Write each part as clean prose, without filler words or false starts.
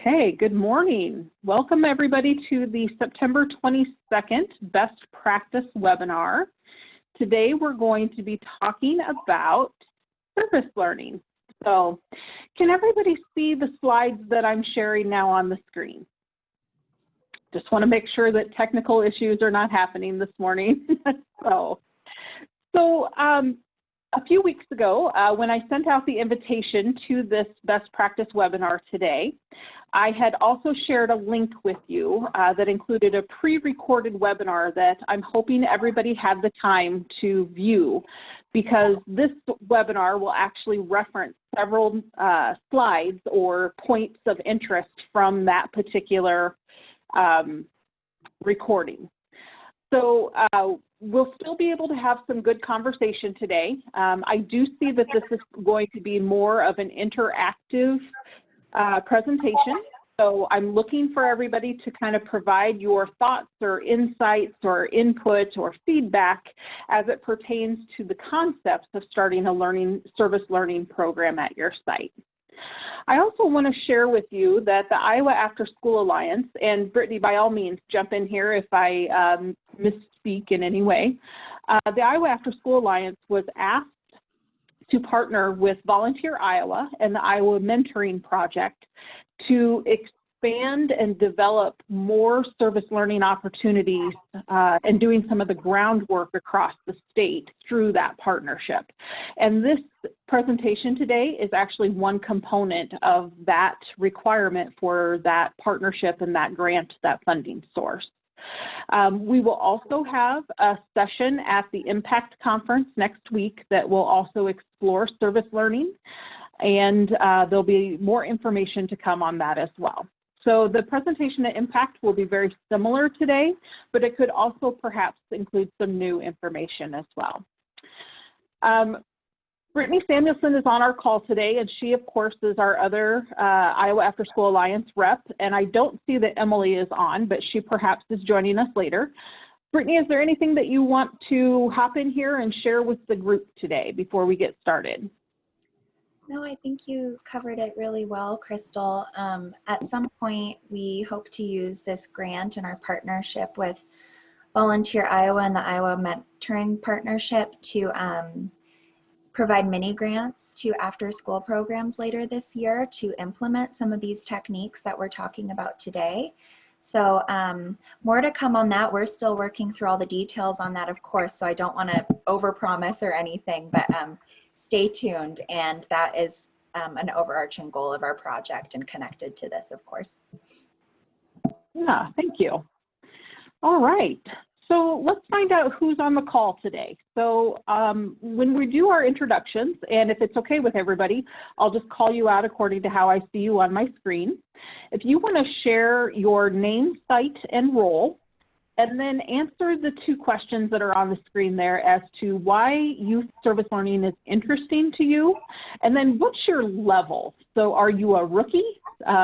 Okay, good morning. Welcome everybody to the September 22nd Best Practice webinar. Today we're going to be talking about service learning. So can everybody see the slides that I'm sharing now on the screen? Just want to make sure that technical issues are not happening this morning. So a few weeks ago, when I sent out the invitation to this best practice webinar today, I had also shared a link with you that included a pre-recorded webinar that I'm hoping everybody had the time to view, because this webinar will actually reference several slides or points of interest from that particular recording. So we'll still be able to have some good conversation today. I do see that this is going to be more of an interactive presentation. So I'm looking for everybody to kind of provide your thoughts or insights or input or feedback as it pertains to the concepts of starting a service learning program at your site. I also want to share with you that the Iowa After School Alliance, and Brittany, by all means, jump in here if I misspeak in any way. The Iowa After School Alliance was asked to partner with Volunteer Iowa and the Iowa Mentoring Project to expand and develop more service learning opportunities and doing some of the groundwork across the state through that partnership. And this presentation today is actually one component of that requirement for that partnership and that grant, that funding source. We will also have a session at the Impact Conference next week that will also explore service learning, and there'll be more information to come on that as well. So the presentation at Impact will be very similar today, but it could also perhaps include some new information as well. Brittany Samuelson is on our call today, and she, of course, is our other Iowa After School Alliance rep. And I don't see that Emily is on, but she perhaps is joining us later. Brittany, is there anything that you want to hop in here and share with the group today before we get started? No, I think you covered it really well, Crystal. At some point, we hope to use this grant and our partnership with Volunteer Iowa and the Iowa Mentoring Partnership to provide mini grants to after school programs later this year to implement some of these techniques that we're talking about today. So more to come on that. We're still working through all the details on that, of course, so I don't want to overpromise or anything, but stay tuned. And that is an overarching goal of our project and connected to this, of course. Yeah, thank you. All right. So let's find out who's on the call today. So when we do our introductions, and if it's okay with everybody, I'll just call you out according to how I see you on my screen. If you want to share your name, site, and role, and then answer the two questions that are on the screen there as to why youth service learning is interesting to you, and then what's your level? So are you a rookie,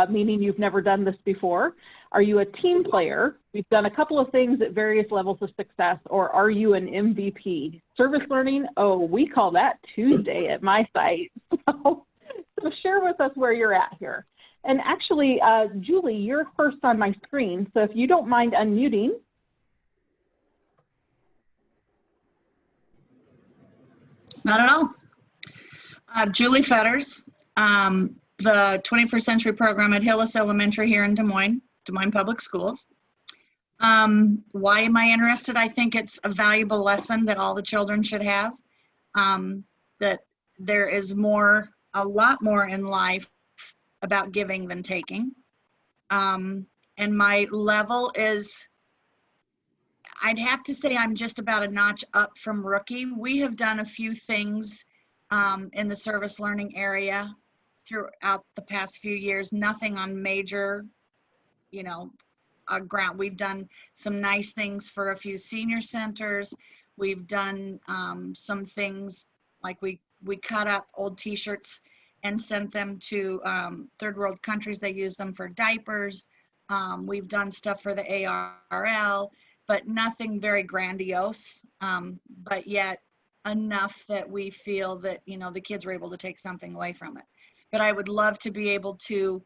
meaning you've never done this before? Are you a team player? We've done a couple of things at various levels of success. Or are you an MVP? Service learning, oh, we call that Tuesday at my site. So share with us where you're at here. And actually, Julie, you're first on my screen. So if you don't mind unmuting. Not at all. Julie Fetters, the 21st Century Program at Hillis Elementary here in Des Moines Public Schools. Why am I interested? I think it's a valuable lesson that all the children should have, that there is a lot more in life about giving than taking. And my level is, I'd have to say I'm just about a notch up from rookie. We have done a few things in the service learning area throughout the past few years, nothing on major, ground. We've done some nice things for a few senior centers. We've done some things like we cut up old t-shirts and sent them to third world countries. They use them for diapers. We've done stuff for the ARL, but nothing very grandiose, but yet enough that we feel that, the kids were able to take something away from it. But I would love to be able to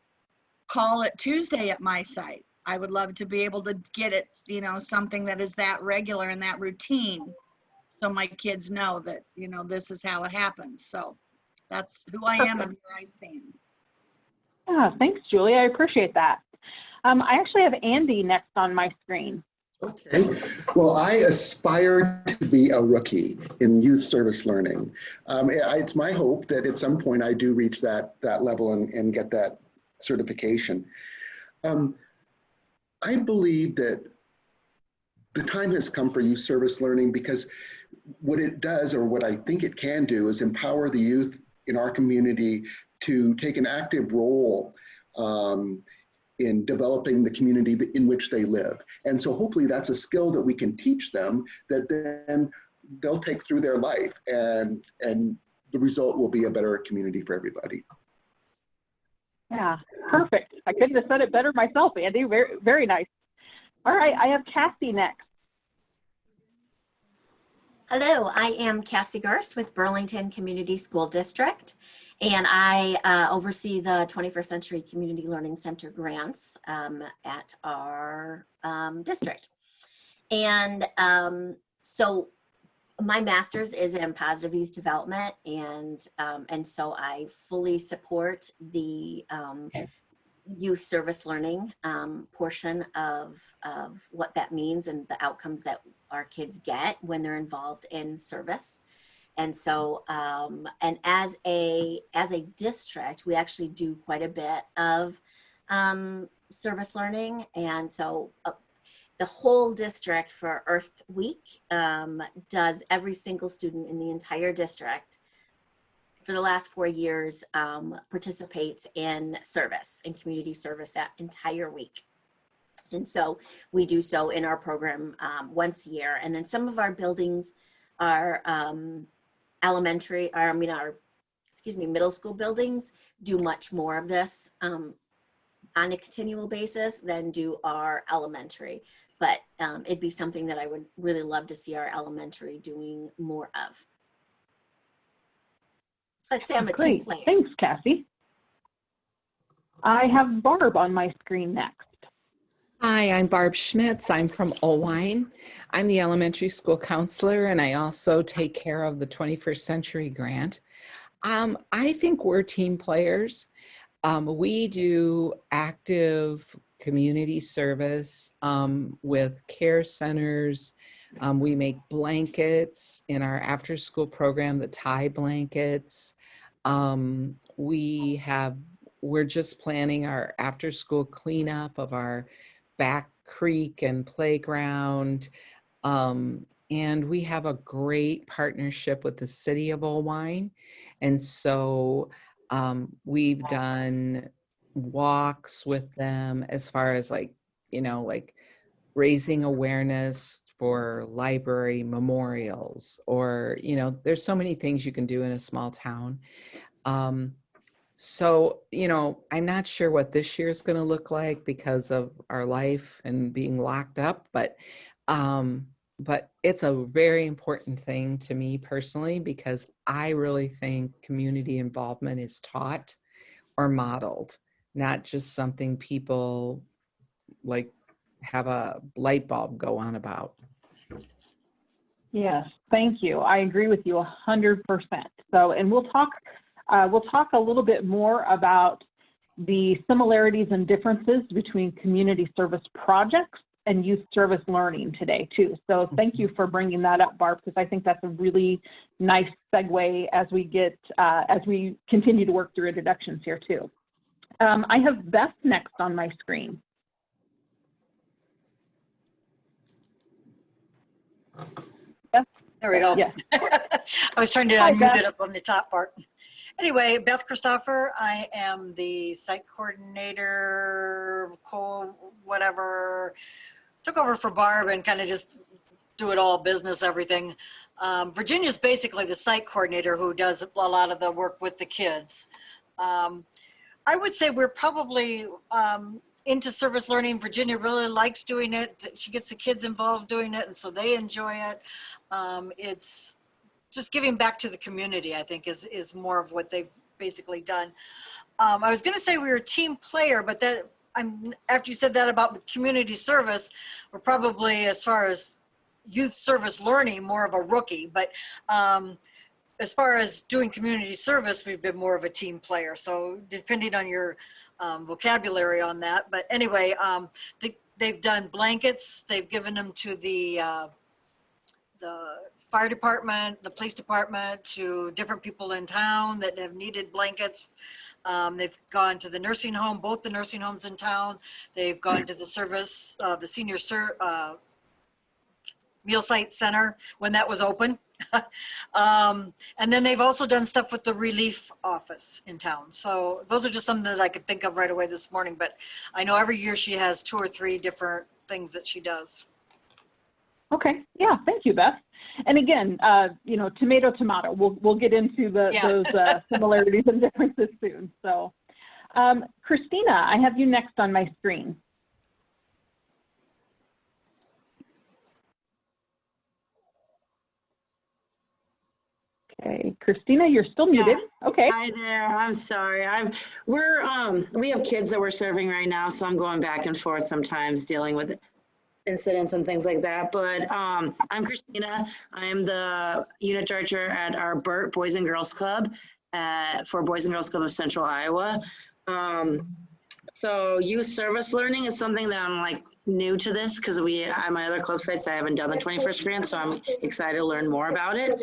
call it Tuesday at my site. I would love to be able to get it, you know, something that is that regular and that routine. So my kids know that, you know, this is how it happens. So that's who I am and where I stand. Yeah, thanks, Julie. I appreciate that. I actually have Andy next on my screen. Okay, well, I aspire to be a rookie in youth service learning. It's my hope that at some point I do reach that level and get that certification. I believe that the time has come for youth service learning because what it does, or what I think it can do, is empower the youth in our community to take an active role in developing the community in which they live. And so hopefully that's a skill that we can teach them that then they'll take through their life, and the result will be a better community for everybody. Yeah, perfect. I couldn't have said it better myself, Andy. Very, very nice. All right, I have Cassie next. Hello, I am Cassie Gerst with Burlington Community School District, and I oversee the 21st Century Community Learning Center grants at our district. And so my master's is in positive youth development, and so I fully support the youth service learning portion of what that means and the outcomes that our kids get when they're involved in service. And so, and as a district, we actually do quite a bit of service learning. And so the whole district for Earth Week does every single student in the entire district for the last 4 years participates in service, in community service that entire week. And so we do so in our program once a year. And then some of our buildings are middle school buildings do much more of this on a continual basis than do our elementary. But it'd be something that I would really love to see our elementary doing more of. I'd say I'm a team Great. player. Thanks, Cassie. I have Barb on my screen next. Hi, I'm Barb Schmitz. I'm from Owine. I'm the elementary school counselor, and I also take care of the 21st Century Grant. I think we're team players. We do active community service with care centers. We make blankets in our after-school program, the tie blankets. We're just planning our after-school cleanup of our back creek and playground. And we have a great partnership with the city of Owine. And so we've done walks with them as far as like raising awareness for library memorials, or, there's so many things you can do in a small town. So, I'm not sure what this year is going to look like because of our life and being locked up, but it's a very important thing to me personally, because I really think community involvement is taught or modeled, not just something people like have a light bulb go on about. Yes, thank you. I agree with you 100%. So, and we'll talk a little bit more about the similarities and differences between community service projects and youth service learning today too. So thank you for bringing that up, Barb, because I think that's a really nice segue as we continue to work through introductions here too. I have Beth next on my screen. Beth? There we go. Yes. I was trying to unmute it up on the top part. Anyway, Beth Christopher, I am the site coordinator, whatever. Took over for Barb and kind of just do it all, business, everything. Virginia's basically the site coordinator who does a lot of the work with the kids. I would say we're probably into service learning. Virginia really likes doing it. She gets the kids involved doing it, and so they enjoy it. It's just giving back to the community, I think, is more of what they've basically done. I was going to say we were a team player, but after you said that about community service, we're probably, as far as youth service learning, more of a rookie. But as far as doing community service, we've been more of a team player. So depending on your vocabulary on that. But anyway, they've done blankets. They've given them to the fire department, the police department, to different people in town that have needed blankets. They've gone to the nursing home, both the nursing homes in town. They've gone to the service, the senior meal site center when that was open. And then they've also done stuff with the relief office in town. So those are just something that I could think of right away this morning. But I know every year she has 2 or 3 different things that she does. Okay, yeah, thank you, Beth. And again, you know, tomato, tomato. We'll get into those similarities and differences soon. So, Christina, I have you next on my screen. Okay, Christina, you're still muted. Okay. Hi there. I'm sorry. We have kids that we're serving right now, so I'm going back and forth sometimes dealing with incidents and things like that. But I'm Christina. I'm the unit director at our BERT Boys and Girls Club for Boys and Girls Club of Central Iowa. So youth service learning is something that I'm like new to this because at my other club sites, I haven't done the 21st grant, so I'm excited to learn more about it.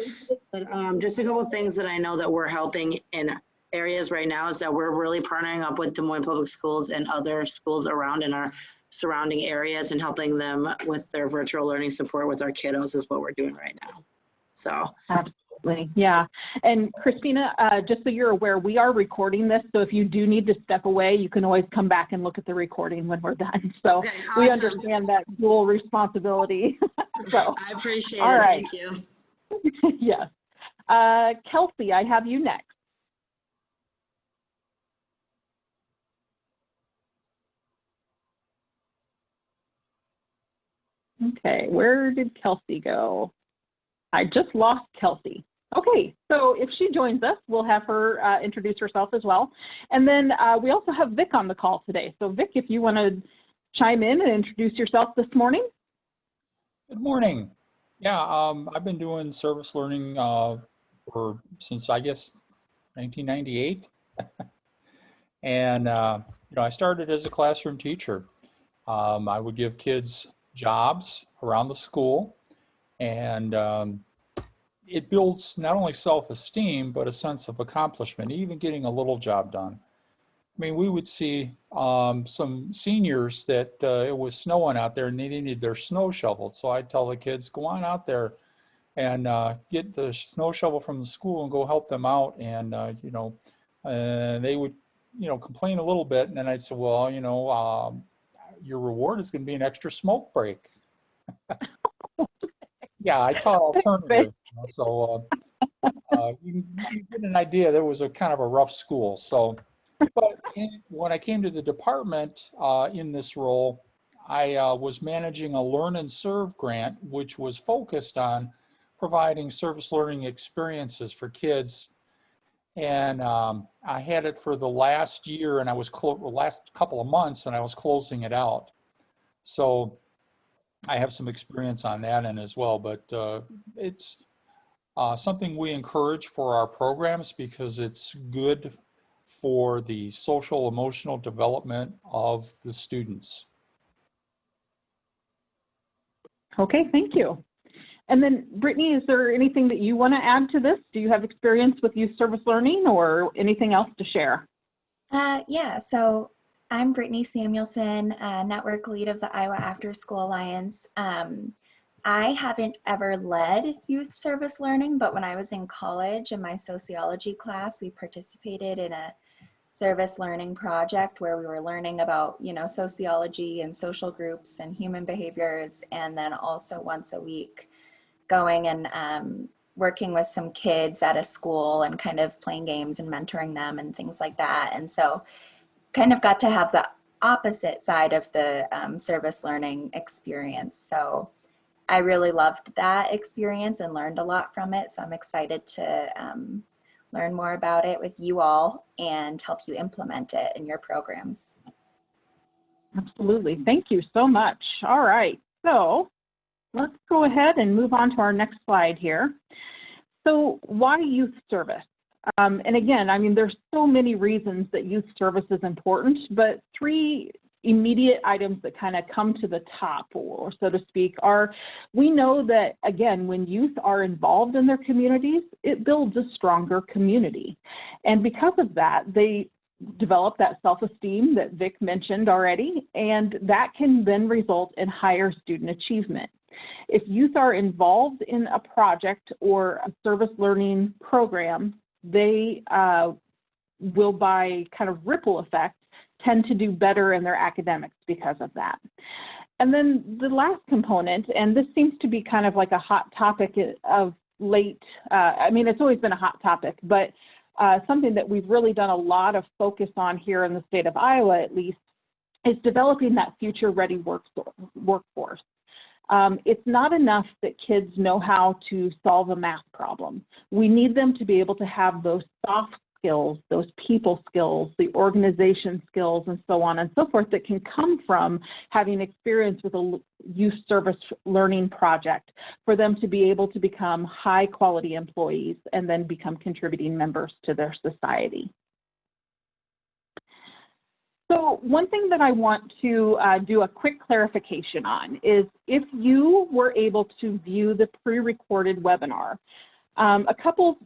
But just a couple of things that I know that we're helping in areas right now is that we're really partnering up with Des Moines Public Schools and other schools around in our surrounding areas and helping them with their virtual learning support with our kiddos is what we're doing right now. So absolutely, yeah. And Christina, just so you're aware, we are recording this, so if you do need to step away, you can always come back and look at the recording when we're done. So okay, awesome. We understand that dual responsibility. So I appreciate all it. Right. Thank you. Yes. Kelsey, I have you next. Okay, where did Kelsey go? I just lost Kelsey. Okay, so if she joins us, we'll have her introduce herself as well. And then we also have Vic on the call today. So Vic, if you want to chime in and introduce yourself this morning. Good morning. Yeah, I've been doing service learning since I guess 1998. And you know, I started as a classroom teacher. I would give kids jobs around the school, and it builds not only self-esteem but a sense of accomplishment, even getting a little job done. I mean, we would see some seniors that it was snowing out there and they needed their snow shoveled. So I'd tell the kids, go on out there and get the snow shovel from the school and go help them out. And, you know, they would, you know, complain a little bit. And then I'd say, well, you know, your reward is going to be an extra smoke break. Yeah, I taught alternative. You know, so you get an idea. There was a kind of a rough school. So, but when I came to the department in this role, I was managing a Learn and Serve grant, which was focused on providing service learning experiences for kids. And I had it for the last year, and I was last couple of months, and I was closing it out. So I have some experience on that end as well. But it's something we encourage for our programs because it's good for the social emotional development of the students. Okay, thank you. And then Brittany, is there anything that you want to add to this? Do you have experience with youth service learning or anything else to share? Yeah, so I'm Brittany Samuelson, network lead of the Iowa After School Alliance. I haven't ever led youth service learning, but when I was in college in my sociology class, we participated in a service learning project where we were learning about, you know, sociology and social groups and human behaviors, and then also once a week going and working with some kids at a school and kind of playing games and mentoring them and things like that. And so kind of got to have the opposite side of the service learning experience. So I really loved that experience and learned a lot from it. So I'm excited to learn more about it with you all and help you implement it in your programs. Absolutely. Thank you so much. All right. So let's go ahead and move on to our next slide here. So why youth service? And again, I mean, there's so many reasons that youth service is important, but three immediate items that kind of come to the top, or so to speak, are we know that, again, when youth are involved in their communities, it builds a stronger community. And because of that, they develop that self-esteem that Vic mentioned already, and that can then result in higher student achievement. If youth are involved in a project or a service learning program, they will, by kind of ripple effect, tend to do better in their academics because of that. And then the last component, and this seems to be kind of like a hot topic of late, I mean, it's always been a hot topic, but something that we've really done a lot of focus on here in the state of Iowa, at least, is developing that future-ready workforce. It's not enough that kids know how to solve a math problem. We need them to be able to have those soft skills, those people skills, the organization skills, and so on and so forth that can come from having experience with a youth service learning project for them to be able to become high quality employees and then become contributing members to their society. So one thing that I want to do a quick clarification on is if you were able to view the pre-recorded webinar, a couple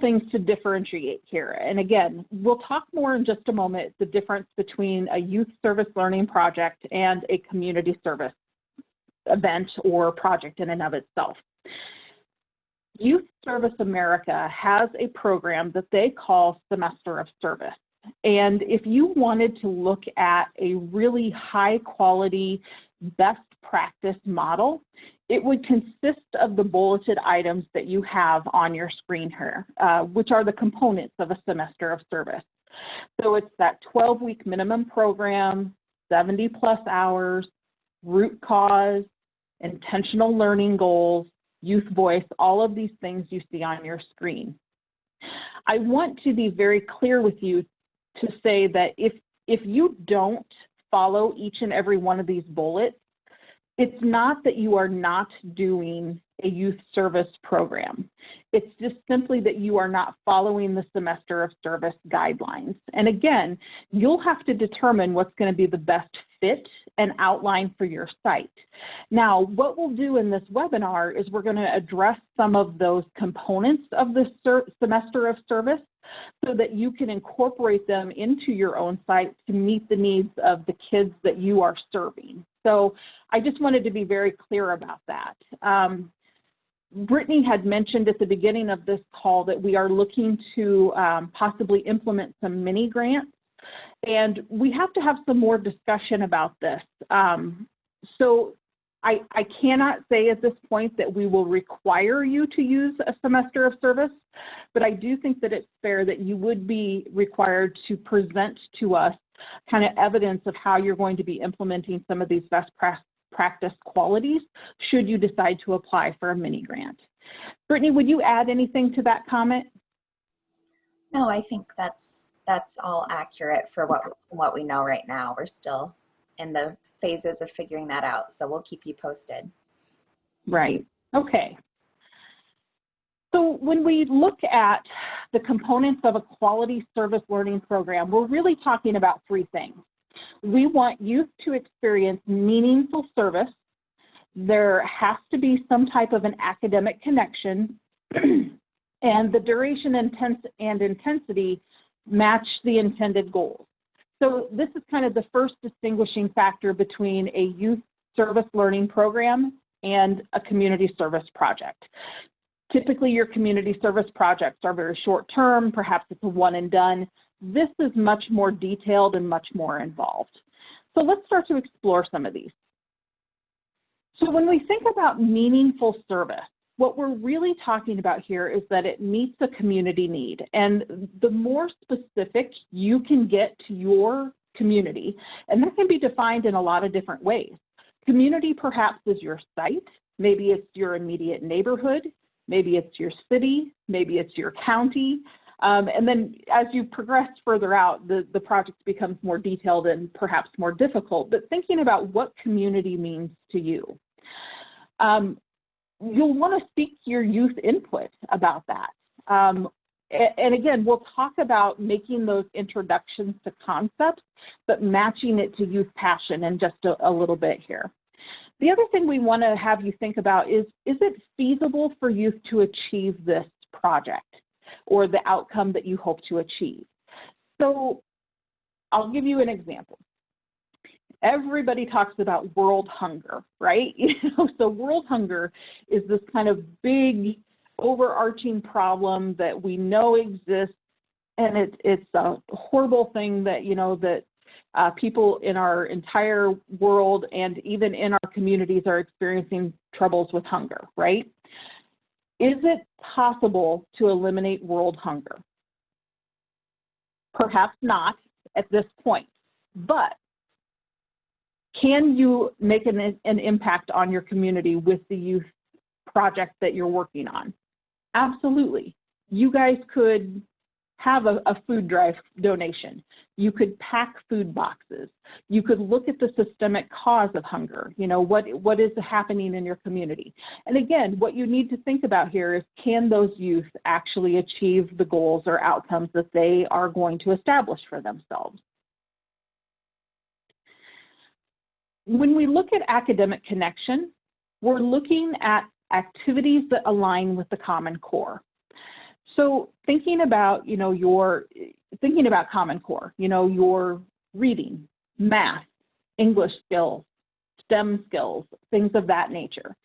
things to differentiate here. And again, we'll talk more in just a moment, the difference between a youth service learning project and a community service event or project in and of itself. Youth Service America has a program that they call Semester of Service. And if you wanted to look at a really high quality, best practice model, it would consist of the bulleted items that you have on your screen here, which are the components of a semester of service. So it's that 12-week minimum program, 70+ hours, root cause, intentional learning goals, youth voice, all of these things you see on your screen. I want to be very clear with you to say that if you don't follow each and every one of these bullets, it's not that you are not doing a youth service program. It's just simply that you are not following the semester of service guidelines. And again, you'll have to determine what's going to be the best fit and outline for your site. Now, what we'll do in this webinar is we're going to address some of those components of the semester of service so that you can incorporate them into your own site to meet the needs of the kids that you are serving. So I just wanted to be very clear about that. Brittany had mentioned at the beginning of this call that we are looking to possibly implement some mini grants, and we have to have some more discussion about this. So I cannot say at this point that we will require you to use a semester of service, but I do think that it's fair that you would be required to present to us kind of evidence of how you're going to be implementing some of these best practice qualities should you decide to apply for a mini grant. Brittany, would you add anything to that comment? No, I think that's all accurate for what we know right now. We're still in the phases of figuring that out, so we'll keep you posted. Right. Okay. So when we look at the components of a quality service learning program, we're really talking about three things. We want youth to experience meaningful service. There has to be some type of an academic connection, and the duration and intensity match the intended goals. So this is kind of the first distinguishing factor between a youth service learning program and a community service project. Typically, your community service projects are very short term, perhaps it's a one and done. This is much more detailed and much more involved. So let's start to explore some of these. So when we think about meaningful service, what we're really talking about here is that it meets a community need. And the more specific you can get to your community, and that can be defined in a lot of different ways. Community perhaps is your site, maybe it's your immediate neighborhood, maybe it's your city, maybe it's your county. And then as you progress further out, the project becomes more detailed and perhaps more difficult, but thinking about what community means to you. You'll want to seek your youth input about that. And again, we'll talk about making those introductions to concepts, but matching it to youth passion in just a little bit here. The other thing we want to have you think about is it feasible for youth to achieve this project or the outcome that you hope to achieve? So I'll give you an example. Everybody talks about world hunger, right? So world hunger is this kind of big overarching problem that we know exists, and it's a horrible thing that, that people in our entire world and even in our communities are experiencing troubles with hunger, right? Is it possible to eliminate world hunger? Perhaps not at this point, but can you make an impact on your community with the youth project that you're working on? Absolutely. You guys could have a food drive donation. You could pack food boxes. You could look at the systemic cause of hunger. What is happening in your community? And again, what you need to think about here is, can those youth actually achieve the goals or outcomes that they are going to establish for themselves? When we look at academic connection, we're looking at activities that align with the Common Core. So thinking about, thinking about Common Core, your reading, math, English skills, STEM skills, things of that nature.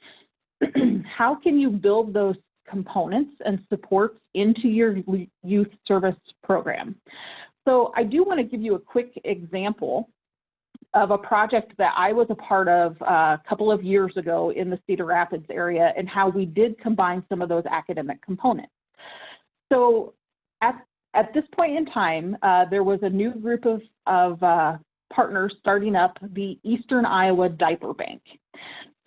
How can you build those components and supports into your youth service program? So I do want to give you a quick example of a project that I was a part of a couple of years ago in the Cedar Rapids area, and how we did combine some of those academic components. So at this point in time, there was a new group of partners starting up the Eastern Iowa Diaper Bank.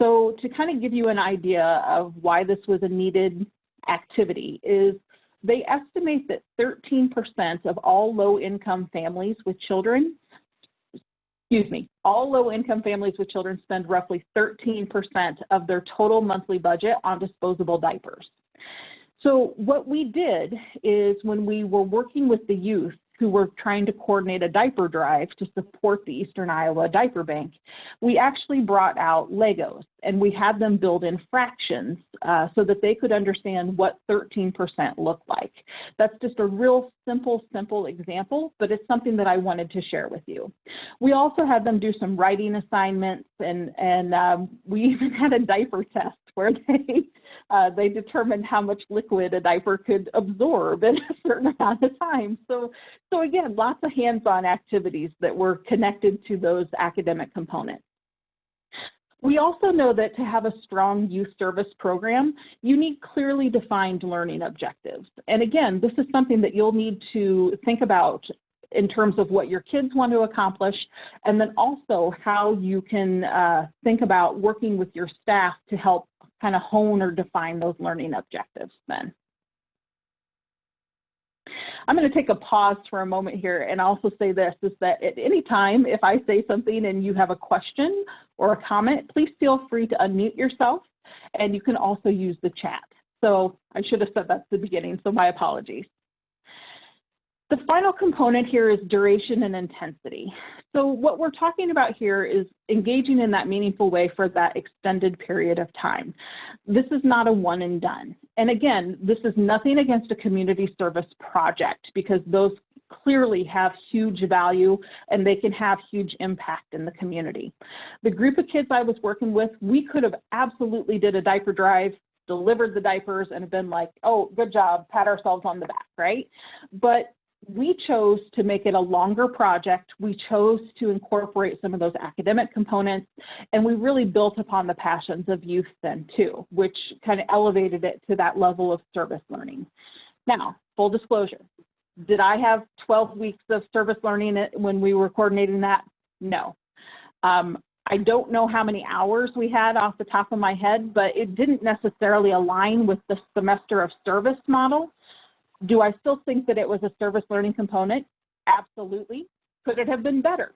So to kind of give you an idea of why this was a needed activity, is they estimate that 13% of all low-income families with children all low-income families with children spend roughly 13% of their total monthly budget on disposable diapers. So what we did is, when we were working with the youth who were trying to coordinate a diaper drive to support the Eastern Iowa Diaper Bank, we actually brought out Legos, and we had them build in fractions so that they could understand what 13% looked like. That's just a real simple example, but it's something that I wanted to share with you. We also had them do some writing assignments, and we even had a diaper test where they determined how much liquid a diaper could absorb in a certain amount of time. So again, lots of hands-on activities that were connected to those academic components. We also know that to have a strong youth service program, you need clearly defined learning objectives. And again, this is something that you'll need to think about in terms of what your kids want to accomplish, and then also how you can think about working with your staff to help kind of hone or define those learning objectives then. I'm going to take a pause for a moment here and also say this, is that at any time, if I say something and you have a question or a comment, please feel free to unmute yourself, and you can also use the chat. So I should have said that at the beginning, so my apologies. The final component here is duration and intensity. So what we're talking about here is engaging in that meaningful way for that extended period of time. This is not a one and done. And again, this is nothing against a community service project, because those clearly have huge value and they can have huge impact in the community. The group of kids I was working with, we could have absolutely did a diaper drive, delivered the diapers, and have been like, oh, good job, pat ourselves on the back, right? But we chose to make it a longer project. We chose to incorporate some of those academic components, and we really built upon the passions of youth then too, which kind of elevated it to that level of service learning. Now, full disclosure, did I have 12 weeks of service learning when we were coordinating that? No. I don't know how many hours we had off the top of my head, but it didn't necessarily align with the semester of service model. Do I still think that it was a service learning component? Absolutely. Could it have been better?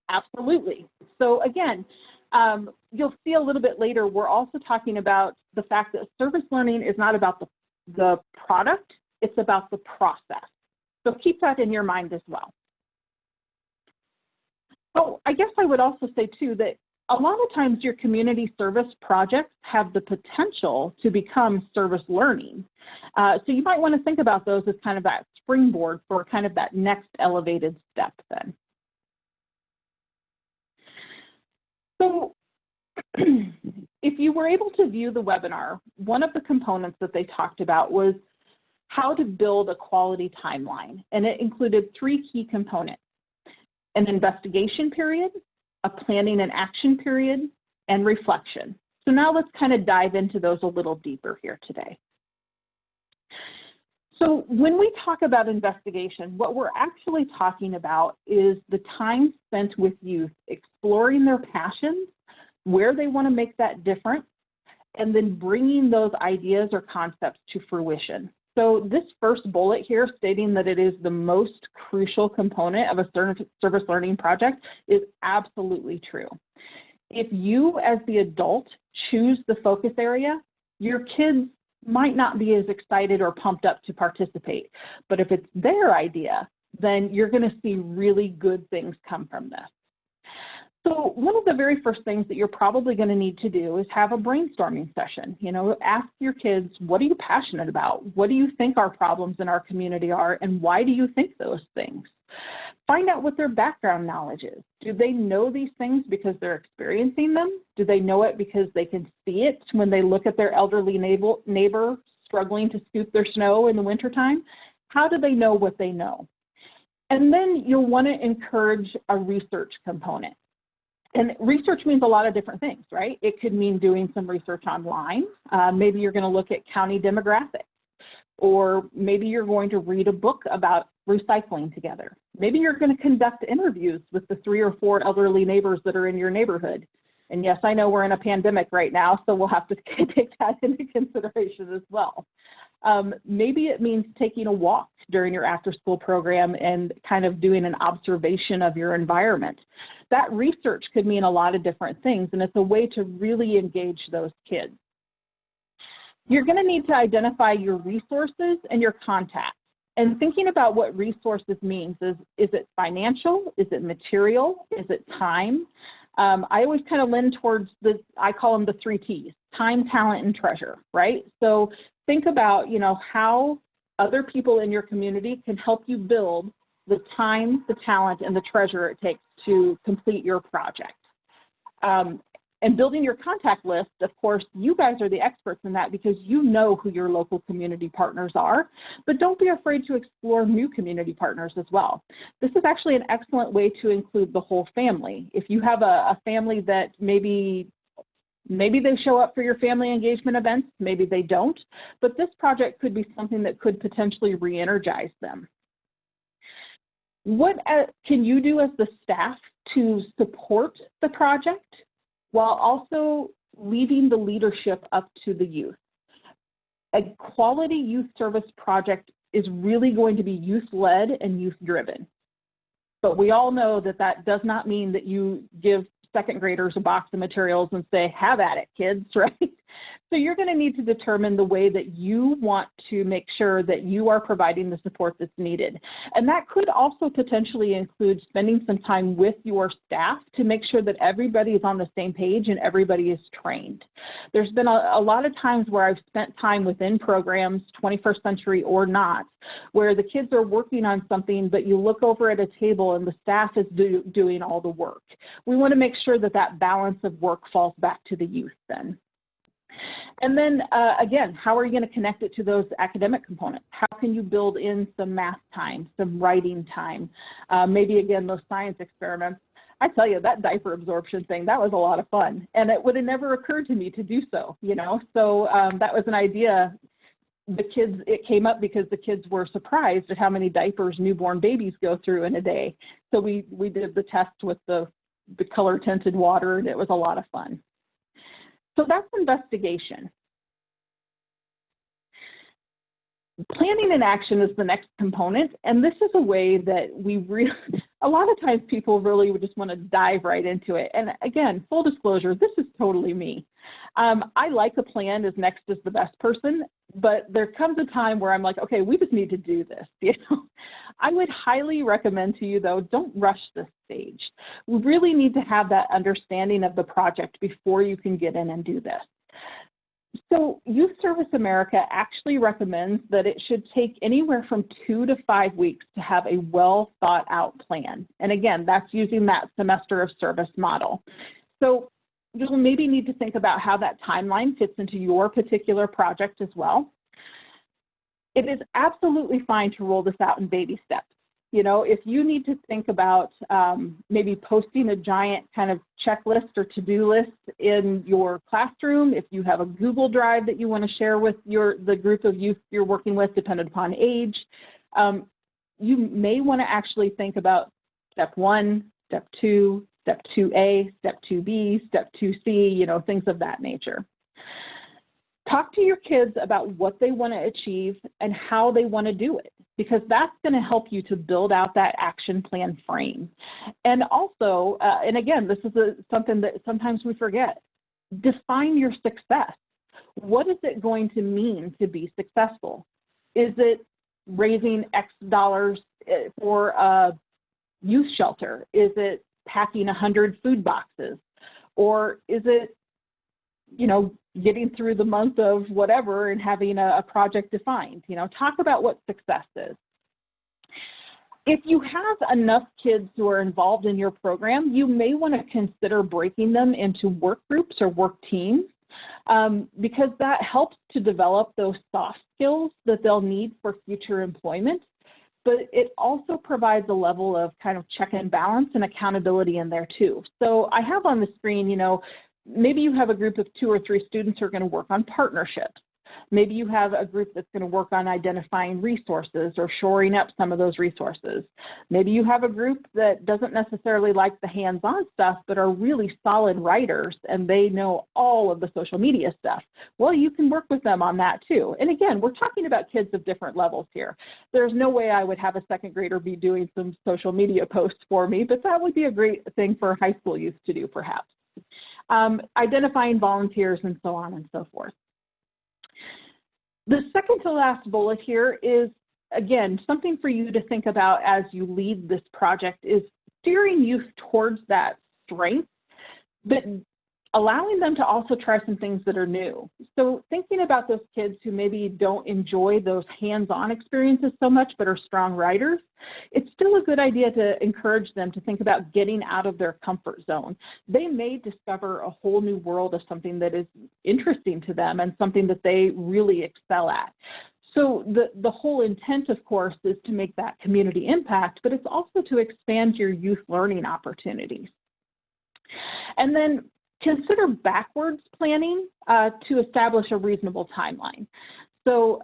Absolutely. So again, you'll see a little bit later, we're also talking about the fact that service learning is not about the product, it's about the process. So keep that in your mind as well. Oh, I guess I would also say too that a lot of times your community service projects have the potential to become service learning. So you might want to think about those as kind of that springboard for kind of that next elevated step then. So if you were able to view the webinar, one of the components that they talked about was how to build a quality timeline. And it included 3 key components: an investigation period, a planning and action period, and reflection. So now let's kind of dive into those a little deeper here today. So when we talk about investigation, what we're actually talking about is the time spent with youth exploring their passions, where they want to make that difference, and then bringing those ideas or concepts to fruition. So this first bullet here stating that it is the most crucial component of a service learning project is absolutely true. If you as the adult choose the focus area, your kids might not be as excited or pumped up to participate. But if it's their idea, then you're going to see really good things come from this. So one of the very first things that you're probably going to need to do is have a brainstorming session. You know, ask your kids, what are you passionate about? What do you think our problems in our community are, and why do you think those things? Find out what their background knowledge is. Do they know these things because they're experiencing them? Do they know it because they can see it when they look at their elderly neighbor struggling to scoop their snow in the wintertime? How do they know what they know? And then you'll want to encourage a research component. And research means a lot of different things, right? It could mean doing some research online. Maybe you're going to look at county demographics, or maybe you're going to read a book about recycling together. Maybe you're going to conduct interviews with the 3 or 4 elderly neighbors that are in your neighborhood. And yes, I know we're in a pandemic right now, so we'll have to take that into consideration as well. Maybe it means taking a walk during your after-school program and kind of doing an observation of your environment. That research could mean a lot of different things, and it's a way to really engage those kids. You're going to need to identify your resources and your contacts. And thinking about what resources means is it financial? Is it material? Is it time? I always kind of lean towards I call them the 3 T's: time, talent, and treasure, right? So think about, you know, how other people in your community can help you build the time, the talent, and the treasure it takes to complete your project. And building your contact list, of course, you guys are the experts in that because you know who your local community partners are, but don't be afraid to explore new community partners as well. This is actually an excellent way to include the whole family. If you have a family that maybe they show up for your family engagement events, maybe they don't, but this project could be something that could potentially re-energize them. What can you do as the staff to support the project while also leaving the leadership up to the youth? A quality youth service project is really going to be youth-led and youth-driven. But we all know that that does not mean that you give second graders a box of materials and say, have at it, kids, right? So you're going to need to determine the way that you want to make sure that you are providing the support that's needed. And that could also potentially include spending some time with your staff to make sure that everybody is on the same page and everybody is trained. There's been a lot of times where I've spent time within programs, 21st century or not, where the kids are working on something, but you look over at a table and the staff is doing all the work. We want to make sure that that balance of work falls back to the youth then. And then again, how are you going to connect it to those academic components? How can you build in some math time, some writing time, maybe again, those science experiments? I tell you, that diaper absorption thing, that was a lot of fun. And it would have never occurred to me to do so, you know? So that was an idea. It came up because the kids were surprised at how many diapers newborn babies go through in a day. So we did the test with the color tinted water, and it was a lot of fun. So that's investigation. Planning and action is the next component, and this is a way that we really, a lot of times people really would just want to dive right into it. And again, full disclosure, this is totally me. I like a plan as next is the best person, but there comes a time where I'm like, okay, we just need to do this. You know, I would highly recommend to you though, don't rush this stage. We really need to have that understanding of the project before you can get in and do this. So Youth Service America actually recommends that it should take anywhere from 2 to 5 weeks to have a well thought out plan. And again, that's using that semester of service model. So you'll maybe need to think about how that timeline fits into your particular project as well. It is absolutely fine to roll this out in baby steps. You know, if you need to think about maybe posting a giant kind of checklist or to-do list in your classroom, if you have a Google Drive that you want to share with the group of youth you're working with, depending upon age, you may want to actually think about step 1, step 2, step 2A, step 2B, step 2C, you know, things of that nature. Talk to your kids about what they want to achieve and how they want to do it, because that's going to help you to build out that action plan frame. And also, and again, this is something that sometimes we forget, define your success. What is it going to mean to be successful? Is it raising X dollars for a youth shelter? Is it packing 100 food boxes? Or is it, you know, getting through the month of whatever and having a project defined? You know, talk about what success is. If you have enough kids who are involved in your program, you may want to consider breaking them into work groups or work teams, because that helps to develop those soft skills that they'll need for future employment. But it also provides a level of kind of check and balance and accountability in there too. So I have on the screen, you know, maybe you have a group of 2 or 3 students who are going to work on partnerships. Maybe you have a group that's going to work on identifying resources or shoring up some of those resources. Maybe you have a group that doesn't necessarily like the hands-on stuff, but are really solid writers and they know all of the social media stuff. Well, you can work with them on that too. And again, we're talking about kids of different levels here. There's no way I would have a second grader be doing some social media posts for me, but that would be a great thing for high school youth to do perhaps. Identifying volunteers and so on and so forth. The second to last bullet here is, again, something for you to think about as you lead this project is steering youth towards that strength, but allowing them to also try some things that are new. So thinking about those kids who maybe don't enjoy those hands-on experiences so much, but are strong writers, it's still a good idea to encourage them to think about getting out of their comfort zone. They may discover a whole new world of something that is interesting to them and something that they really excel at. So the whole intent, of course, is to make that community impact, but it's also to expand your youth learning opportunities. And then consider backwards planning to establish a reasonable timeline. So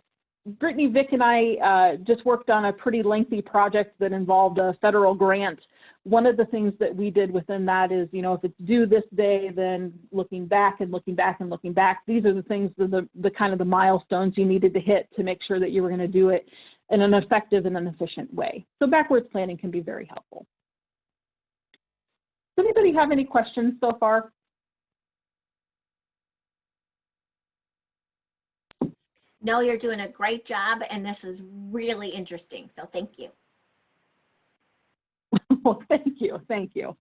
Brittany, Vic, and I just worked on a pretty lengthy project that involved a federal grant. One of the things that we did within that is, you know, if it's due this day, then looking back and looking back and looking back, these are the things, the kind of the milestones you needed to hit to make sure that you were going to do it in an effective and an efficient way. So backwards planning can be very helpful. Does anybody have any questions so far? No, you're doing a great job, and this is really interesting, so thank you. Well, thank you. Thank you.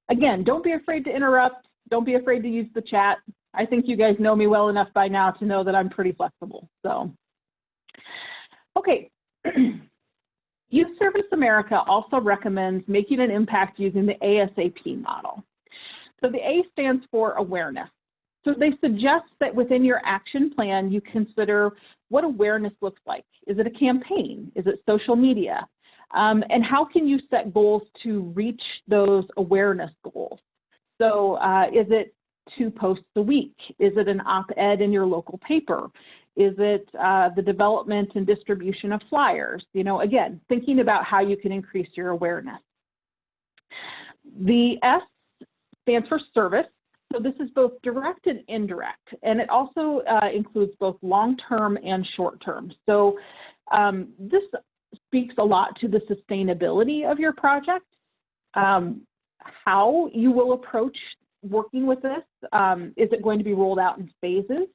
Again, don't be afraid to interrupt. Don't be afraid to use the chat. I think you guys know me well enough by now to know that I'm pretty flexible. So, okay. Youth Service America also recommends making an impact using the ASAP model. So the A stands for awareness. So they suggest that within your action plan, you consider what awareness looks like. Is it a campaign? Is it social media? And how can you set goals to reach those awareness goals? So is it 2 posts a week? Is it an op-ed in your local paper? Is it the development and distribution of flyers? You know, again, thinking about how you can increase your awareness. The S stands for service. So this is both direct and indirect, and it also includes both long-term and short-term. So this speaks a lot to the sustainability of your project, how you will approach working with this. Is it going to be rolled out in phases?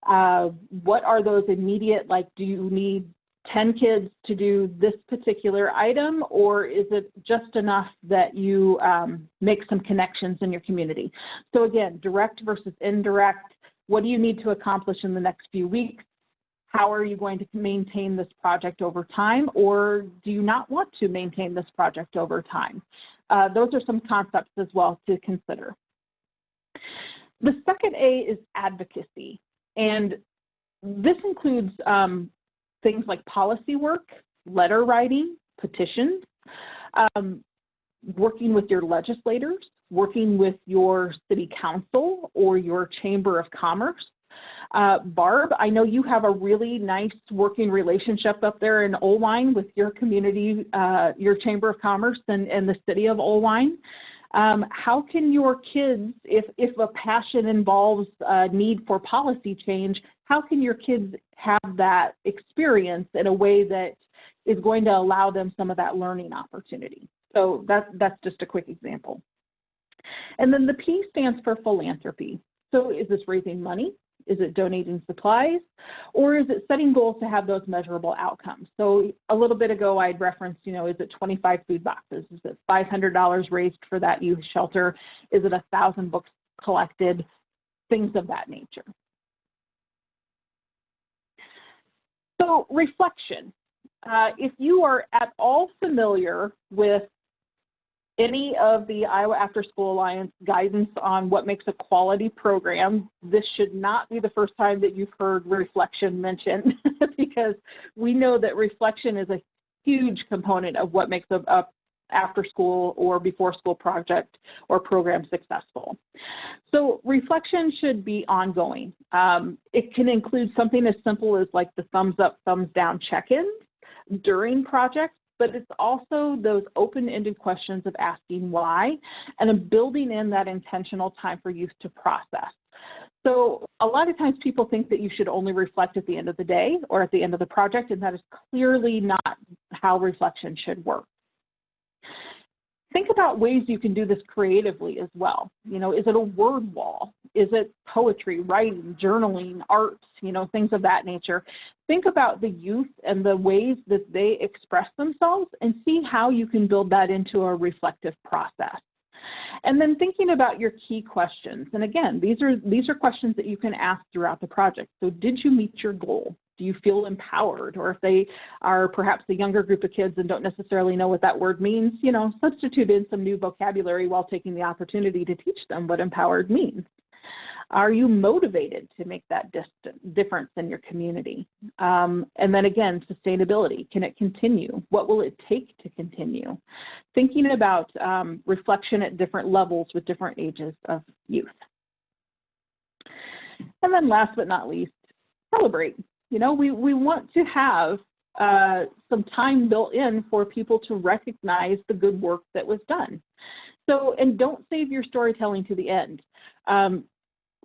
What are those immediate, like, do you need 10 kids to do this particular item, or is it just enough that you make some connections in your community? So again, direct versus indirect. What do you need to accomplish in the next few weeks? How are you going to maintain this project over time, or do you not want to maintain this project over time? Those are some concepts as well to consider. The second A is advocacy, and this includes things like policy work, letter writing, petitions, working with your legislators, working with your city council or your chamber of commerce. Barb, I know you have a really nice working relationship up there in Oelwein with your community, your chamber of commerce and the city of Oelwein. How can your kids, if a passion involves a need for policy change, how can your kids have that experience in a way that is going to allow them some of that learning opportunity? So that's just a quick example. And then the P stands for philanthropy. So is this raising money? Is it donating supplies? Or is it setting goals to have those measurable outcomes? So a little bit ago, I'd referenced, you know, is it 25 food boxes? Is it $500 raised for that youth shelter? Is it 1,000 books collected? Things of that nature. So reflection. If you are at all familiar with any of the Iowa After School Alliance guidance on what makes a quality program, this should not be the first time that you've heard reflection mentioned, because we know that reflection is a huge component of what makes a after school or before school project or program successful. So reflection should be ongoing. It can include something as simple as like the thumbs up, thumbs down check-ins during projects, but it's also those open-ended questions of asking why and then building in that intentional time for youth to process. So a lot of times people think that you should only reflect at the end of the day or at the end of the project, and that is clearly not how reflection should work. Think about ways you can do this creatively as well. You know, is it a word wall? Is it poetry, writing, journaling, art, you know, things of that nature? Think about the youth and the ways that they express themselves and see how you can build that into a reflective process. And then thinking about your key questions. And again, these are questions that you can ask throughout the project. So did you meet your goal? Do you feel empowered? Or if they are perhaps a younger group of kids and don't necessarily know what that word means, you know, substitute in some new vocabulary while taking the opportunity to teach them what empowered means. Are you motivated to make that difference in your community? And then again, sustainability. Can it continue? What will it take to continue? Thinking about reflection at different levels with different ages of youth. And then last but not least, celebrate. You know, we want to have some time built in for people to recognize the good work that was done. So, and don't save your storytelling to the end.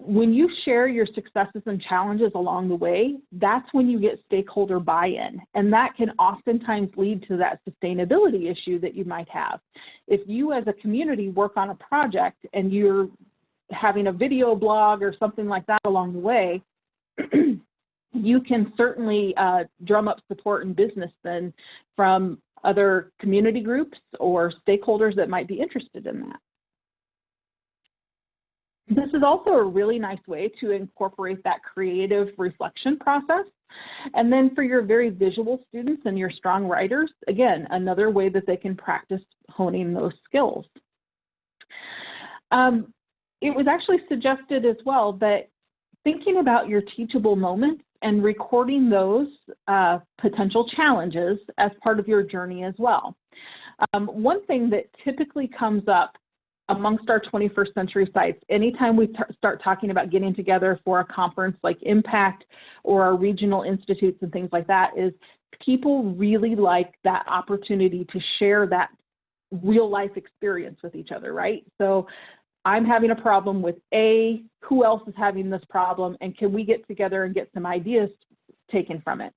When you share your successes and challenges along the way, that's when you get stakeholder buy-in, and that can oftentimes lead to that sustainability issue that you might have. If you as a community work on a project and you're having a video blog or something like that along the way, you can certainly drum up support and business then from other community groups or stakeholders that might be interested in that. This is also a really nice way to incorporate that creative reflection process. And then for your very visual students and your strong writers, again, another way that they can practice honing those skills. It was actually suggested as well that thinking about your teachable moments and recording those potential challenges as part of your journey as well. One thing that typically comes up amongst our 21st century sites, anytime we start talking about getting together for a conference like Impact or our regional institutes and things like that, is people really like that opportunity to share that real life experience with each other, right? So I'm having a problem with A, who else is having this problem, and can we get together and get some ideas taken from it?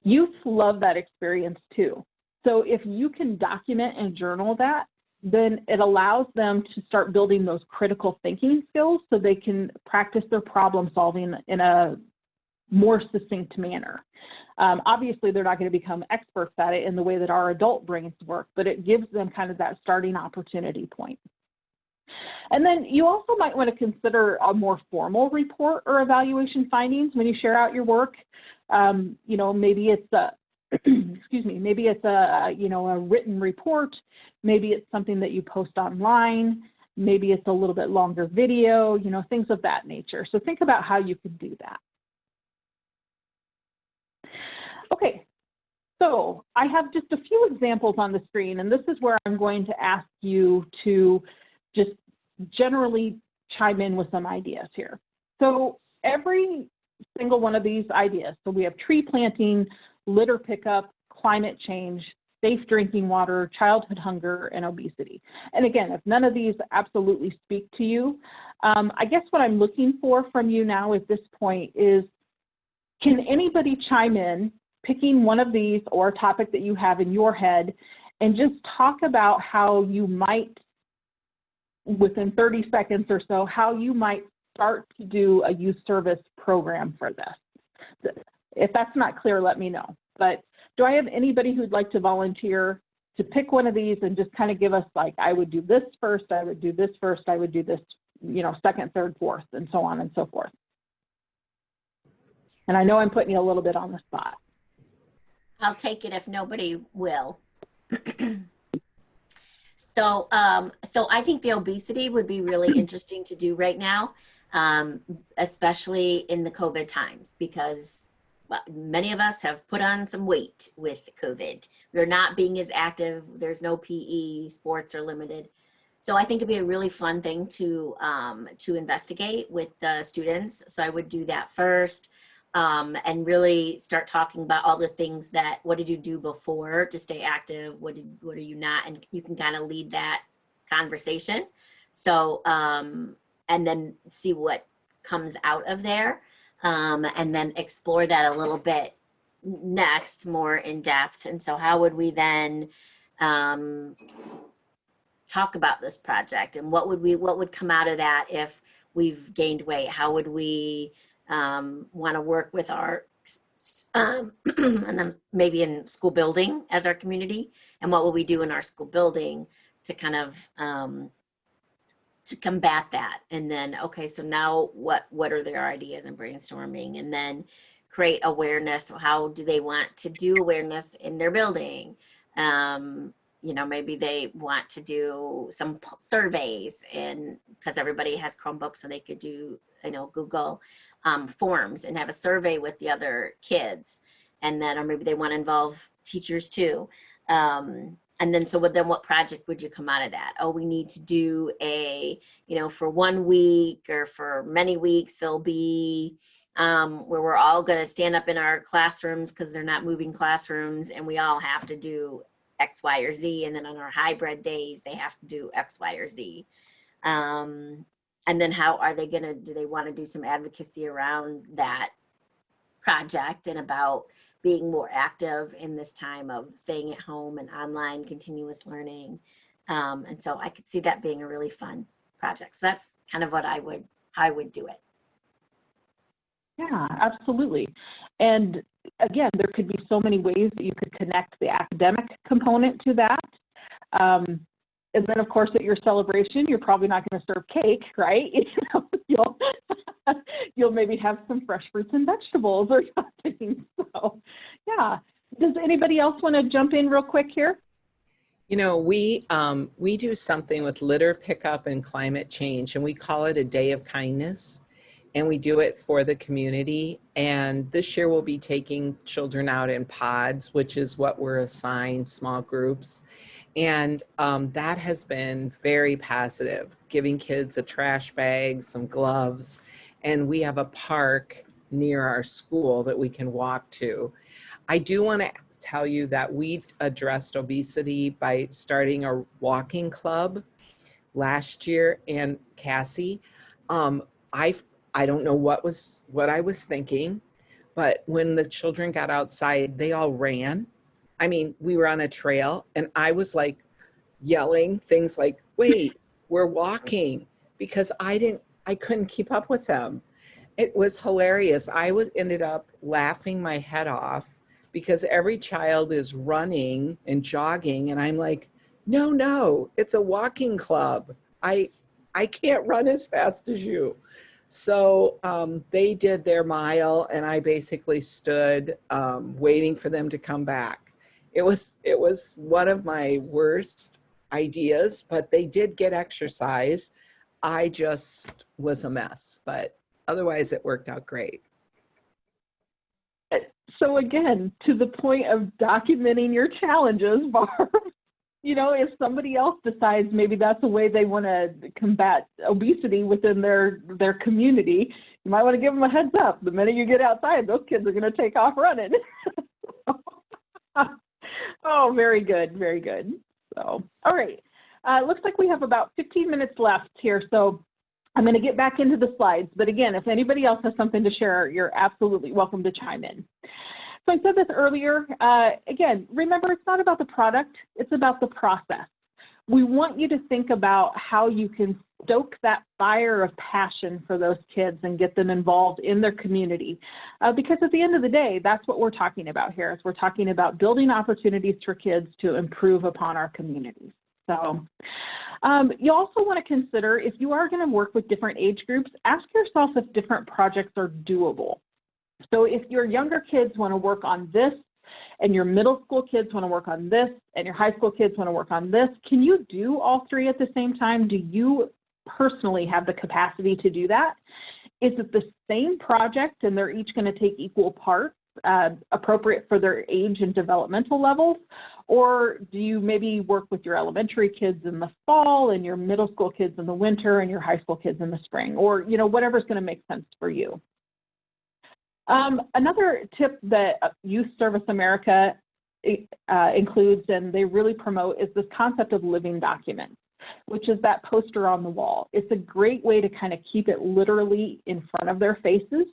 Youth love that experience too. So if you can document and journal that, then it allows them to start building those critical thinking skills so they can practice their problem solving in a more succinct manner. Obviously, they're not going to become experts at it in the way that our adult brains work, but it gives them kind of that starting opportunity point. And then you also might want to consider a more formal report or evaluation findings when you share out your work. You know, maybe it's a, excuse me, maybe it's a, you know, a written report. Maybe it's something that you post online. Maybe it's a little bit longer video, you know, things of that nature. So think about how you could do that. Okay, so I have just a few examples on the screen, and this is where I'm going to ask you to just generally chime in with some ideas here. So every single one of these ideas, so we have tree planting, litter pickup, climate change, safe drinking water, childhood hunger, and obesity. And again, if none of these absolutely speak to you, I guess what I'm looking for from you now at this point is, can anybody chime in, picking one of these or a topic that you have in your head, and just talk about how you might, within 30 seconds or so, how you might start to do a youth service program for this. If that's not clear, let me know. But do I have anybody who'd like to volunteer to pick one of these and just kind of give us, like, I would do this first, I would do this first, I would do this, you know, second, third, fourth, and so on and so forth. And I know I'm putting you a little bit on the spot. I'll take it if nobody will. So I think the obesity would be really interesting to do right now, especially in the COVID times, because many of us have put on some weight with COVID. We're not being as active. There's no PE, sports are limited. So I think it'd be a really fun thing to investigate with the students. So I would do that first. And really start talking about all the things that, what did you do before to stay active? What are you not? And you can kind of lead that conversation. So, and then see what comes out of there. And then explore that a little bit next, more in depth. And so how would we then, talk about this project, and what would come out of that if we've gained weight? How would we, want to work with our, and then maybe in school building as our community, and what will we do in our school building to kind of to combat that? And then, okay, so now what are their ideas and brainstorming, and then create awareness. How do they want to do awareness in their building? You know, maybe they want to do some surveys, and because everybody has Chromebooks, so they could do, you know, Google forms and have a survey with the other kids. And then, or maybe they want to involve teachers too. And then, so what project would you come out of that? Oh, we need to do a, you know, for 1 week or for many weeks, there'll be where we're all going to stand up in our classrooms because they're not moving classrooms, and we all have to do X, Y, or Z. And then on our hybrid days, they have to do X, Y, or Z. And then how are they going to, do they want to do some advocacy around that project and about being more active in this time of staying at home and online continuous learning? And so I could see that being a really fun project. So that's kind of what how I would do it. Yeah, absolutely. And again, there could be so many ways that you could connect the academic component to that. And then, of course, at your celebration, you're probably not going to serve cake, right? You'll maybe have some fresh fruits and vegetables or something. So, yeah. Does anybody else want to jump in real quick here? You know, we do something with litter pickup and climate change, and we call it a day of kindness. And we do it for the community. And this year we'll be taking children out in pods, which is what we're assigned, small groups. And that has been very positive, giving kids a trash bag, some gloves, and we have a park near our school that we can walk to. I do want to tell you that we addressed obesity by starting a walking club last year. And Cassie, I don't know what I was thinking, but when the children got outside, they all ran. I mean, we were on a trail and I was like yelling things like, wait, we're walking, because I couldn't keep up with them. It was hilarious. Ended up laughing my head off because every child is running and jogging. And I'm like, no, it's a walking club. I can't run as fast as you. So they did their mile and I basically stood waiting for them to come back. It was one of my worst ideas, but they did get exercise. I just was a mess, but otherwise it worked out great. So again, to the point of documenting your challenges, Barb, you know, if somebody else decides maybe that's a way they want to combat obesity within their community, you might want to give them a heads up. The minute you get outside, those kids are going to take off running. Oh, very good, very good. So, all right. Looks like we have about 15 minutes left here, so I'm going to get back into the slides. But again, if anybody else has something to share, you're absolutely welcome to chime in. So I said this earlier, again, remember, it's not about the product, it's about the process. We want you to think about how you can stoke that fire of passion for those kids and get them involved in their community. Because at the end of the day, that's what we're talking about here, is we're talking about building opportunities for kids to improve upon our communities. So you also want to consider, if you are going to work with different age groups, ask yourself if different projects are doable. So if your younger kids want to work on this, and your middle school kids want to work on this, and your high school kids want to work on this, can you do all three at the same time? Do you personally have the capacity to do that? Is it the same project and they're each going to take equal parts, appropriate for their age and developmental levels? Or do you maybe work with your elementary kids in the fall and your middle school kids in the winter and your high school kids in the spring? Or, you know, whatever's going to make sense for you. Another tip that Youth Service America includes and they really promote is this concept of living documents, which is that poster on the wall. It's a great way to kind of keep it literally in front of their faces.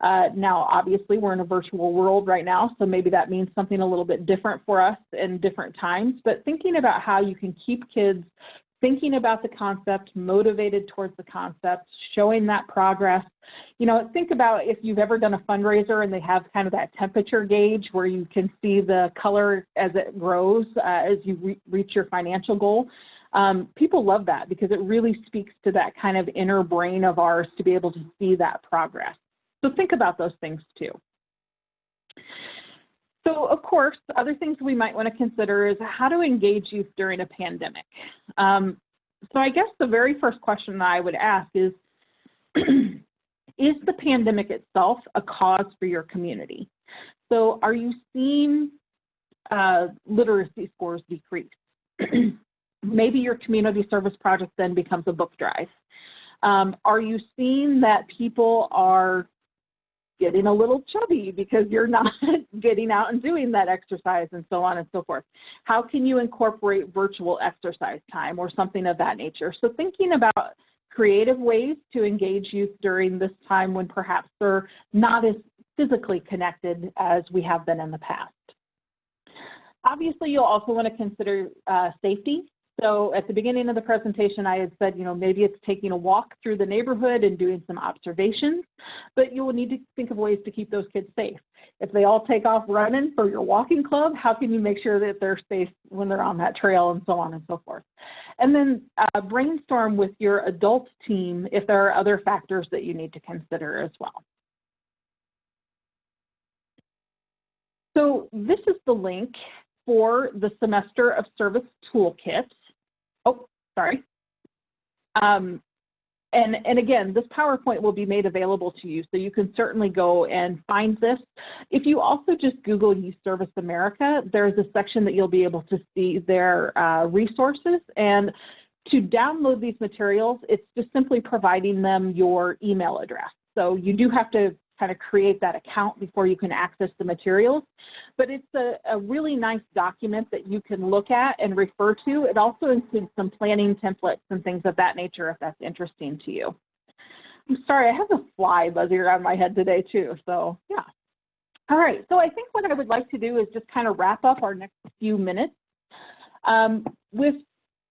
Now, obviously, we're in a virtual world right now, so maybe that means something a little bit different for us in different times, but thinking about how you can keep kids thinking about the concept, motivated towards the concept, showing that progress. You know, think about if you've ever done a fundraiser and they have kind of that temperature gauge where you can see the color as it grows as you reach your financial goal. People love that because it really speaks to that kind of inner brain of ours to be able to see that progress. So think about those things too. So, of course, other things we might want to consider is how to engage youth during a pandemic. So I guess the very first question that I would ask is the pandemic itself a cause for your community? So are you seeing literacy scores decrease? Maybe your community service project then becomes a book drive. Are you seeing that people are getting a little chubby because you're not getting out and doing that exercise and so on and so forth? How can you incorporate virtual exercise time or something of that nature? So thinking about creative ways to engage youth during this time when perhaps they're not as physically connected as we have been in the past. Obviously, you'll also want to consider safety. So at the beginning of the presentation, I had said, you know, maybe it's taking a walk through the neighborhood and doing some observations, but you will need to think of ways to keep those kids safe. If they all take off running for your walking club, how can you make sure that they're safe when they're on that trail and so on and so forth? And then brainstorm with your adult team if there are other factors that you need to consider as well. So this is the link for the Semester of Service Toolkit. Oh, sorry. And again, this PowerPoint will be made available to you, so you can certainly go and find this. If you also just Google Youth Service America, there's a section that you'll be able to see their resources. And to download these materials, it's just simply providing them your email address. So you do have to kind of create that account before you can access the materials. But it's a really nice document that you can look at and refer to. It also includes some planning templates and things of that nature if that's interesting to you. I'm sorry, I have a fly buzzing around my head today too, so yeah. All right, so I think what I would like to do is just kind of wrap up our next few minutes with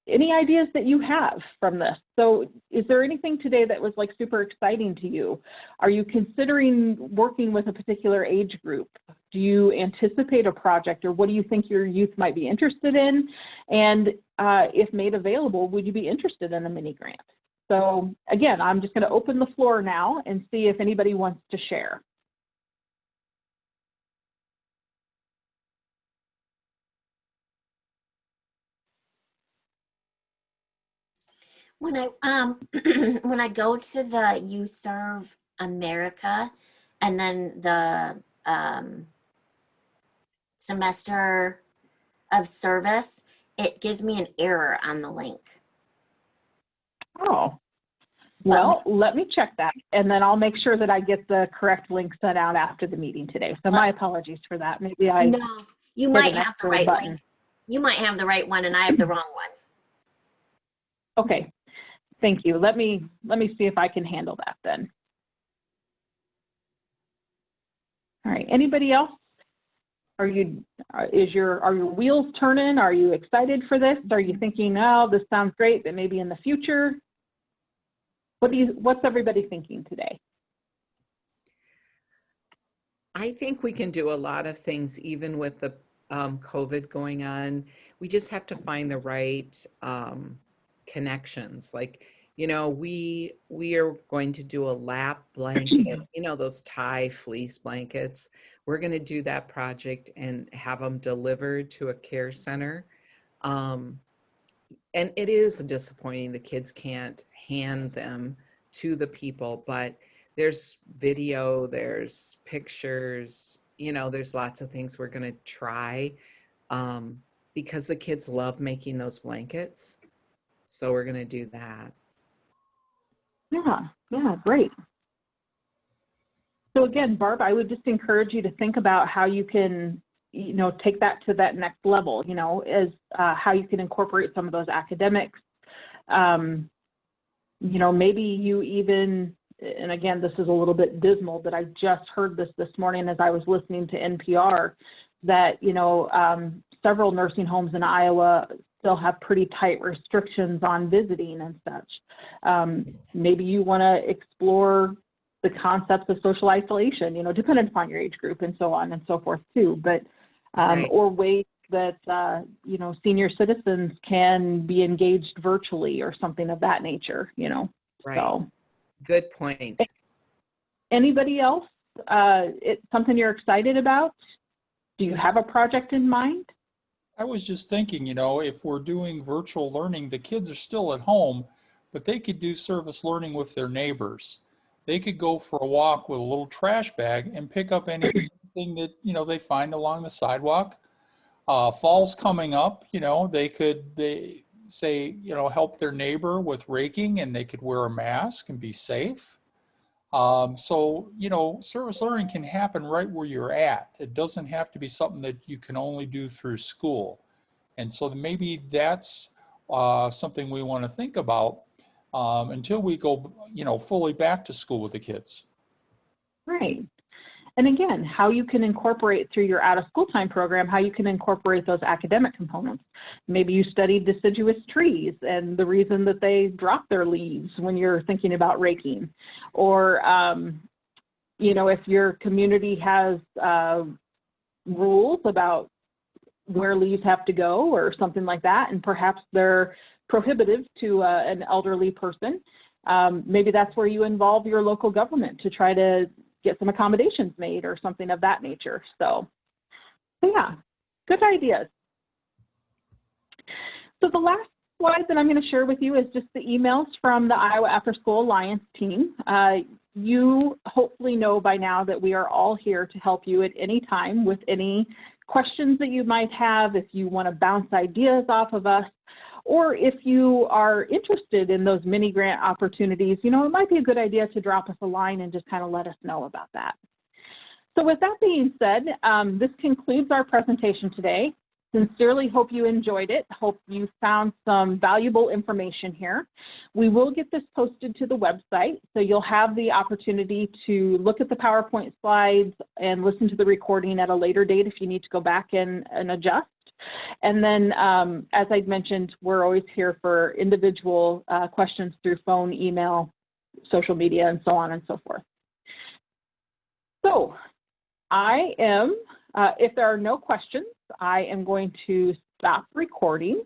any ideas that you have from this. So is there anything today that was like super exciting to you? Are you considering working with a particular age group? Do you anticipate a project, or what do you think your youth might be interested in? And if made available, would you be interested in a mini grant? So again, I'm just going to open the floor now and see if anybody wants to share. When I when I go to the You Serve America and then the semester of service, it gives me an error on the link. Oh, well, let me check that, and then I'll make sure that I get the correct link sent out after the meeting today. So my apologies for that. Maybe I No, you might have the right button. link. You might have the right one, and I have the wrong one. Okay, thank you. Let me see if I can handle that then. All right, anybody else? Are your wheels turning? Are you excited for this? Are you thinking, oh, this sounds great, but maybe in the future? What's everybody thinking today? I think we can do a lot of things even with the COVID going on. We just have to find the right connections. Like, you know, we are going to do a lap blanket, you know, those tie fleece blankets. We're going to do that project and have them delivered to a care center. And it is disappointing the kids can't hand them to the people, but there's video, there's pictures, you know, there's lots of things we're going to try because the kids love making those blankets. So we're going to do that. Yeah, great. So again, Barb, I would just encourage you to think about how you can, you know, take that to that next level, you know, as how you can incorporate some of those academics. You know, maybe you even, and again, this is a little bit dismal, but I just heard this morning as I was listening to NPR, that, you know, several nursing homes in Iowa still have pretty tight restrictions on visiting and such. Maybe you want to explore the concepts of social isolation, you know, depending upon your age group and so on and so forth too, but, Right. or ways that, you know, senior citizens can be engaged virtually or something of that nature, you know. Right. So, good point. Anybody else? It's something you're excited about? Do you have a project in mind? I was just thinking, you know, if we're doing virtual learning, the kids are still at home, but they could do service learning with their neighbors. They could go for a walk with a little trash bag and pick up anything that, you know, they find along the sidewalk. Fall's coming up, you know, they say, you know, help their neighbor with raking, and they could wear a mask and be safe. So, you know, service learning can happen right where you're at. It doesn't have to be something that you can only do through school. And so maybe that's something we want to think about until we go, you know, fully back to school with the kids. Right. And again, how you can incorporate through your out of school time program, how you can incorporate those academic components. Maybe you studied deciduous trees and the reason that they drop their leaves when you're thinking about raking. Or, you know, if your community has rules about where leaves have to go or something like that, and perhaps they're prohibitive to an elderly person, maybe that's where you involve your local government to try to get some accommodations made or something of that nature. So yeah, good ideas. So the last slide that I'm going to share with you is just the emails from the Iowa After School Alliance team. You hopefully know by now that we are all here to help you at any time with any questions that you might have, if you want to bounce ideas off of us, or if you are interested in those mini grant opportunities, it might be a good idea to drop us a line and just kind of let us know about that. So with that being said, this concludes our presentation today. Sincerely hope you enjoyed it. Hope you found some valuable information here. We will get this posted to the website, so you'll have the opportunity to look at the PowerPoint slides and listen to the recording at a later date if you need to go back and adjust. And then, as I'd mentioned, we're always here for individual questions through phone, email, social media, and so on and so forth. So I am, if there are no questions, I am going to stop recording